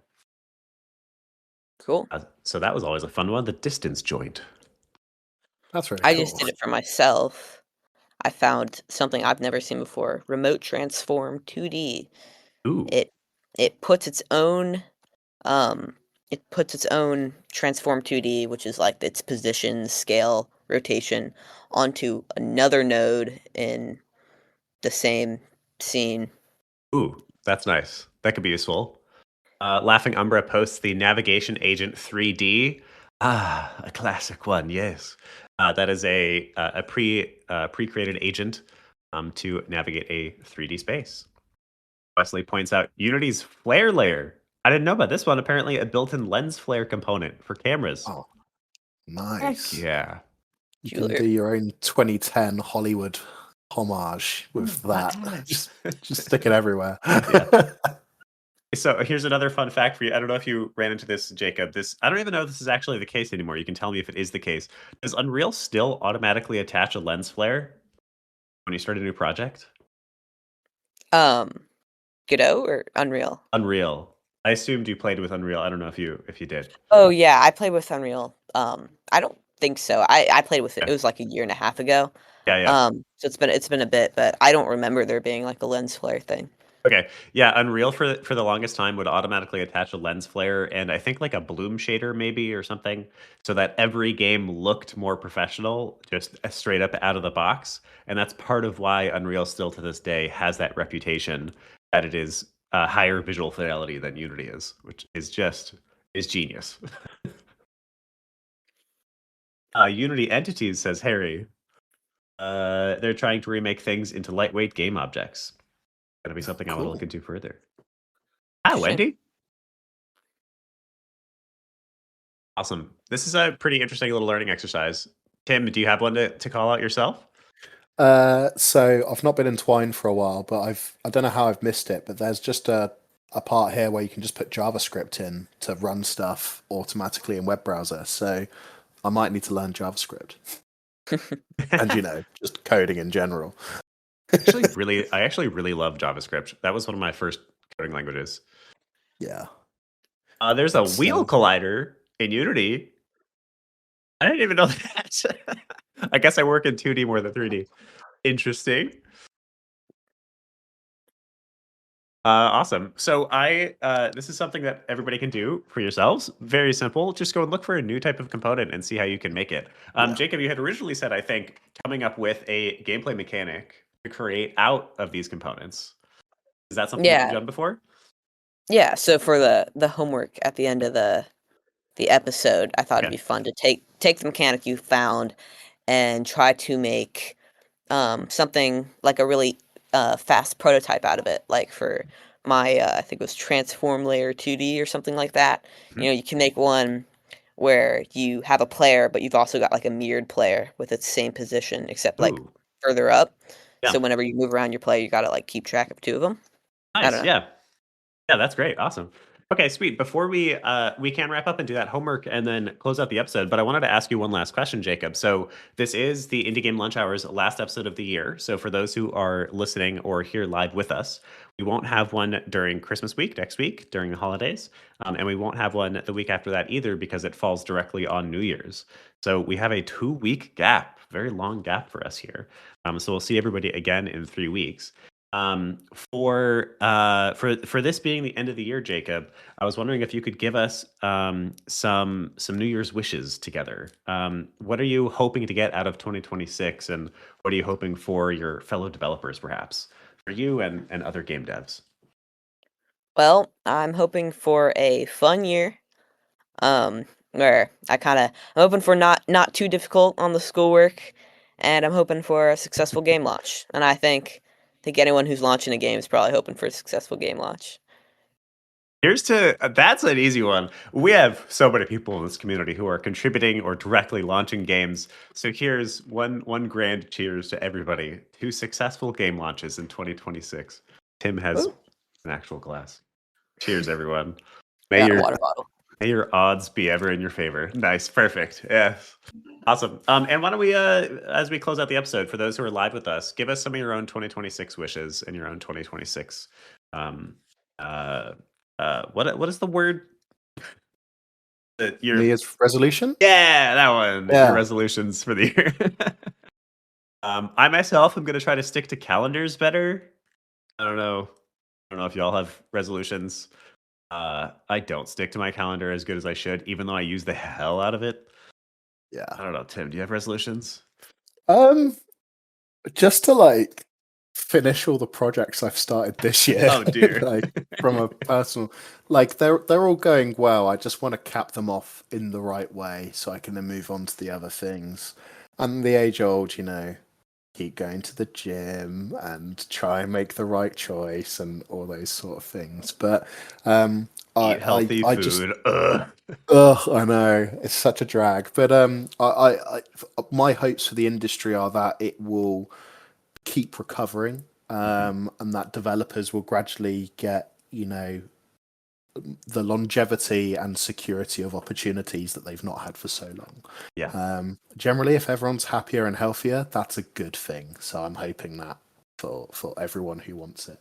Speaker 4: Cool.
Speaker 1: So that was always a fun one, the distance joint.
Speaker 2: That's really
Speaker 4: I just
Speaker 2: cool.
Speaker 4: did it for myself. I found something I've never seen before. Remote transform 2D.
Speaker 1: Ooh,
Speaker 4: It it puts its own um it puts its own transform 2D, which is like its position, scale, rotation, onto another node in the same scene.
Speaker 1: ooh, that's nice. That could be useful. Laughing Umbra posts the Navigation Agent 3D. Ah, a classic one. Yes, that is a pre-created agent to navigate a 3D space. Wesley points out Unity's flare layer. I didn't know about this one. Apparently, a built-in lens flare component for cameras.
Speaker 2: Oh,
Speaker 1: Heck
Speaker 2: nice.
Speaker 1: yeah!
Speaker 2: You can do
Speaker 4: Jeweler.
Speaker 2: your own 2010 Hollywood homage with that.
Speaker 1: Nice.
Speaker 2: Just stick it everywhere.
Speaker 1: Yeah. So here's another fun fact for you. I don't know if you ran into this, Jacob. This I don't even know if this is actually the case anymore. You can tell me if it is the case. Does Unreal still automatically attach a lens flare when you start a new project?
Speaker 4: Um, Godot or Unreal?
Speaker 1: Unreal. I assumed you played with Unreal. I don't know if you did.
Speaker 4: Oh yeah, I played with Unreal. I don't think so. I played with it.
Speaker 1: Yeah.
Speaker 4: It was like a year and a half ago.
Speaker 1: Yeah, yeah.
Speaker 4: So it's been a bit, but I don't remember there being like a lens flare thing.
Speaker 1: Okay. Yeah, Unreal for the longest time would automatically attach a lens flare and I think like a bloom shader maybe or something so that every game looked more professional just straight up out of the box. And that's part of why Unreal still to this day has that reputation that it is higher visual fidelity than Unity is, which is genius. Unity Entities says Harry. They're trying to remake things into lightweight game objects. Gonna be something I want to look
Speaker 2: Cool.
Speaker 1: into further. Hi,
Speaker 4: Interesting.
Speaker 1: Wendy. Awesome. This is a pretty interesting little learning exercise. Tim, do you have one to call out yourself?
Speaker 2: So I've not been in Twine for a while, but I don't know how I've missed it, but there's just a part here where you can just put JavaScript in to run stuff automatically in web browser. So I might need to learn JavaScript and just coding in general.
Speaker 1: I actually really love JavaScript. That was one of my first coding languages.
Speaker 2: Yeah.
Speaker 1: There's a wheel collider in Unity. I didn't even know that. I guess I work in 2D more than 3D. Interesting. Awesome. So this is something that everybody can do for yourselves. Very simple. Just go and look for a new type of component and see how you can make it.
Speaker 2: Yeah.
Speaker 1: Jacob, you had originally said, I think, coming up with a gameplay mechanic to create out of these components. Is that something that you've done before?
Speaker 4: Yeah, so for the homework at the end of the episode, I thought it'd be fun to take the mechanic you found and try to make something like a really fast prototype out of it. Like for my I think it was transform layer 2D or something like that.
Speaker 1: Mhm.
Speaker 4: You can make one where you have a player, but you've also got like a mirrored player with its same position, except like
Speaker 1: Ooh,
Speaker 4: further up.
Speaker 1: Yeah.
Speaker 4: So whenever you move around your player, you got to like keep track of two of them. I don't
Speaker 1: nice.
Speaker 4: know.
Speaker 1: Yeah, that's great. Awesome. Okay, sweet. Before we can wrap up and do that homework and then close out the episode, but I wanted to ask you one last question, Jacob. So this is the Indie Game Lunch Hour's last episode of the year. So for those who are listening or here live with us, we won't have one during Christmas week next week during the holidays, and we won't have one the week after that either because it falls directly on New Year's. So we have a 2-week gap, very long gap for us here. So we'll see everybody again in 3 weeks. For this being the end of the year, Jacob, I was wondering if you could give us some New Year's wishes together. What are you hoping to get out of 2026, and what are you hoping for your fellow developers, perhaps for you and other game devs?
Speaker 4: Well, I'm hoping for a fun year. Where I'm hoping for not too difficult on the schoolwork, and I'm hoping for a successful game launch. And I think anyone who's launching a game is probably hoping for a successful game launch.
Speaker 1: That's an easy one. We have so many people in this community who are contributing or directly launching games. So here's one grand cheers to everybody to successful game launches in 2026. Tim has
Speaker 4: Ooh.
Speaker 1: an actual glass. Cheers, everyone.
Speaker 4: I
Speaker 1: May
Speaker 4: got a
Speaker 1: your
Speaker 4: water bottle.
Speaker 1: may your odds be ever in your favor. Nice, perfect. Yeah, awesome. And why don't we, as we close out the episode, for those who are live with us, give us some of your own 2026 wishes and your own 2026. Um, uh, what is the word?
Speaker 2: New Year's resolution?
Speaker 1: Yeah, that one.
Speaker 2: Yeah.
Speaker 1: Your resolutions for the year. I myself am going to try to stick to calendars better. I don't know. I don't know if y'all have resolutions. I don't stick to my calendar as good as I should, even though I use the hell out of it.
Speaker 2: Yeah.
Speaker 1: I don't know, Tim. Do you have resolutions?
Speaker 2: Just to like finish all the projects I've started this year.
Speaker 1: Oh dear.
Speaker 2: Like from a personal, like they're all going well. I just want to cap them off in the right way so I can then move on to the other things. And the age old, keep going to the gym and try and make the right choice and all those sort of things. But
Speaker 1: Eat healthy
Speaker 2: I
Speaker 1: food.
Speaker 2: just
Speaker 1: Ugh.
Speaker 2: ugh, I know it's such a drag. But my hopes for the industry are that it will keep recovering, and that developers will gradually get the longevity and security of opportunities that they've not had for so long.
Speaker 1: Yeah.
Speaker 2: Generally, if everyone's happier and healthier, that's a good thing. So I'm hoping that for everyone who wants it.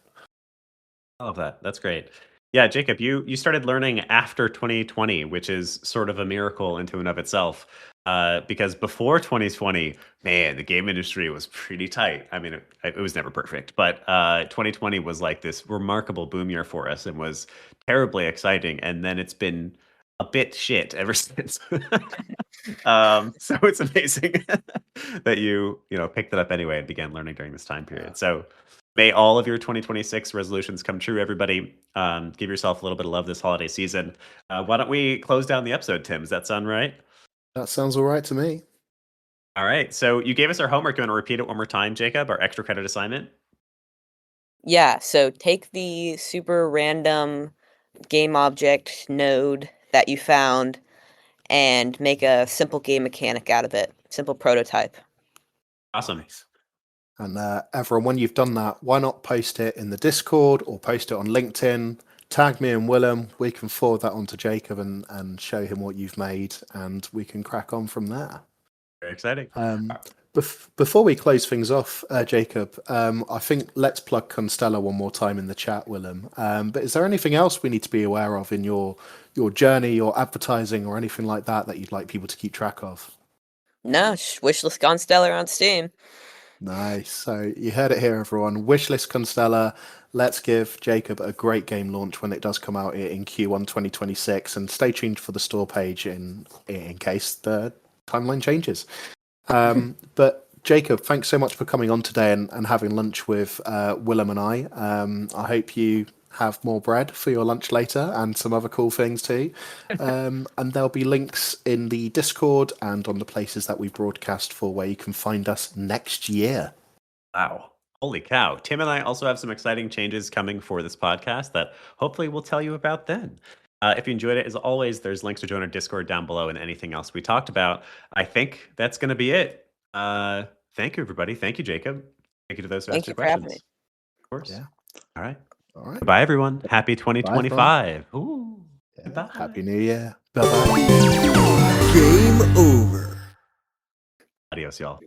Speaker 1: I love that. That's great. Yeah, Jacob, you started learning after 2020, which is sort of a miracle into and of itself. Because before 2020, man, the game industry was pretty tight. I mean, it was never perfect, but 2020 was like this remarkable boom year for us and was terribly exciting. And then it's been a bit shit ever since. So it's amazing that you picked it up anyway and began learning during this time period.
Speaker 2: Yeah.
Speaker 1: So may all of your 2026 resolutions come true, everybody. Give yourself a little bit of love this holiday season. Why don't we close down the episode, Tim? Does that sound right?
Speaker 2: That sounds all right to me.
Speaker 1: All right. So you gave us our homework. You want to repeat it one more time, Jacob? Our extra credit assignment?
Speaker 4: Yeah, so take the super random game object node that you found and make a simple game mechanic out of it. Simple prototype.
Speaker 1: Awesome.
Speaker 2: Nice. And everyone, when you've done that, why not post it in the Discord or post it on LinkedIn? Tag me and Willem. We can forward that on to Jacob and show him what you've made, and we can crack on from there.
Speaker 1: Very exciting.
Speaker 2: Before we close things off, Jacob, I think let's plug Constellar one more time in the chat, Willem. But is there anything else we need to be aware of in your journey, your advertising, or anything like that you'd like people to keep track of?
Speaker 4: No, wishlist Constellar on Steam.
Speaker 2: Nice. So you heard it here, everyone. Wishlist Constellar. Let's give Jacob a great game launch when it does come out in Q1 2026, and stay tuned for the store page in case the timeline changes. But Jacob, thanks so much for coming on today and having lunch with Willem and I. I hope you have more bread for your lunch later and some other cool things too. And there'll be links in the Discord and on the places that we broadcast for where you can find us next year.
Speaker 1: Wow. Holy cow. Tim and I also have some exciting changes coming for this podcast that hopefully we'll tell you about then. If you enjoyed it, as always, there's links to join our Discord down below and anything else we talked about. I think that's going to be it. Thank you, everybody. Thank you, Jacob. Thank you to those who asked
Speaker 4: Thank you
Speaker 1: your
Speaker 4: for having
Speaker 1: questions.
Speaker 4: me.
Speaker 1: Of course.
Speaker 2: Yeah.
Speaker 1: All right.
Speaker 2: All right.
Speaker 1: Goodbye, everyone. Happy 2025. Ooh.
Speaker 2: Yeah.
Speaker 1: Goodbye.
Speaker 2: Happy New Year. Bye-bye.
Speaker 3: Game over.
Speaker 1: Adios, y'all.